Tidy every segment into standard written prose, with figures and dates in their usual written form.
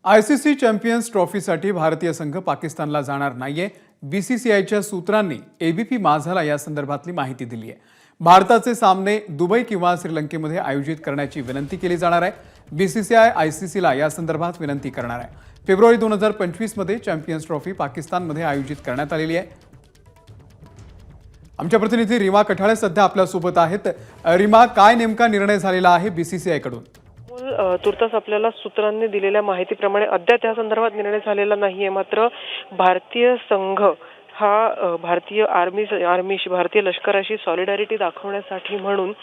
ICC champions ट्रॉफीसाठी भारतीय संघ पाकिस्तानला जाणार नाहीये. बीसीसीआयच्या सूत्रांनी एबीपी माझाला या संदर्भातली माहिती दिली आहे. भारताचे सामने दुबई किंवा श्रीलंकेमध्ये आयोजित करण्याची विनंती केली जाणार आहे. बीसीसीआय आयसीसीला या संदर्भात विनंती करणार आहे. फेब्रुवारी 2025 मध्ये चॅम्पियन्स ट्रॉफी पाकिस्तानमध्ये आयोजित करण्यात आलेली आहे. आमच्या प्रतिनिधी रीमा कठाळे सध्या आपल्यासोबत आहेत. रीमा, काय नेमका निर्णय झालेला आहे बीसीसीआय कडून? तुर्तास आपल्याला सूत्रांनी दिलेल्या माहितीप्रमाणे अद्याप त्या संदर्भात निर्णय झालेला नाहीये. मात्र भारतीय संघ हा भारतीय लष्कराशी सॉलिडॅरिटी दाखवण्यासाठी म्हणून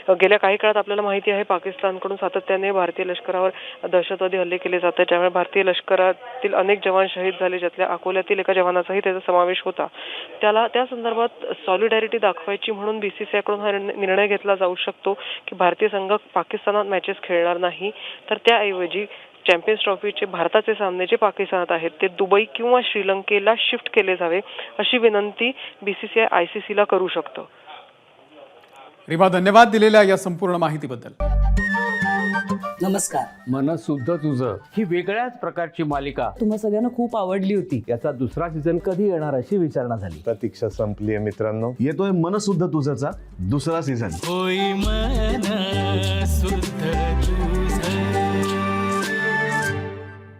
गेल्या काही काळात आपल्याला माहिती आहे पाकिस्तानकडून सातत्याने भारतीय लष्करावर दहशतवादी हल्ले केले जातात, ज्यामुळे भारतीय लष्करातील अनेक जवान शहीद झाले, ज्यातल्या अकोल्यातील एका जवानाचाही त्याचा समावेश होता. त्या संदर्भात सॉलिडॅरिटी दाखवायची म्हणून बीसीसीआयकडून हा निर्णय घेतला जाऊ शकतो की भारतीय संघ पाकिस्तानात मॅचेस खेळणार नाही, तर त्याऐवजी चॅम्पियन्स ट्रॉफीचे भारताचे सामने जे पाकिस्तानात आहेत ते दुबई किंवा श्रीलंकेला शिफ्ट केले जावे अशी विनंती बीसीसीआय आयसीसीला करू शकतं. रीमा, धन्यवाद दिलेल्या या संपूर्ण माहितीबद्दल. नमस्कार. मन शुद्ध तुझं ही वेगळ्याच प्रकारची मालिका तुम्हा सगळ्यांना खूप आवडली होती. याचा दुसरा सीझन कधी येणार अशी विचारणा झाली. प्रतीक्षा संपली आहे मित्रांनो. येतोय मन शुद्ध तुझचा दुसरा सीझन. होई मन शुद्ध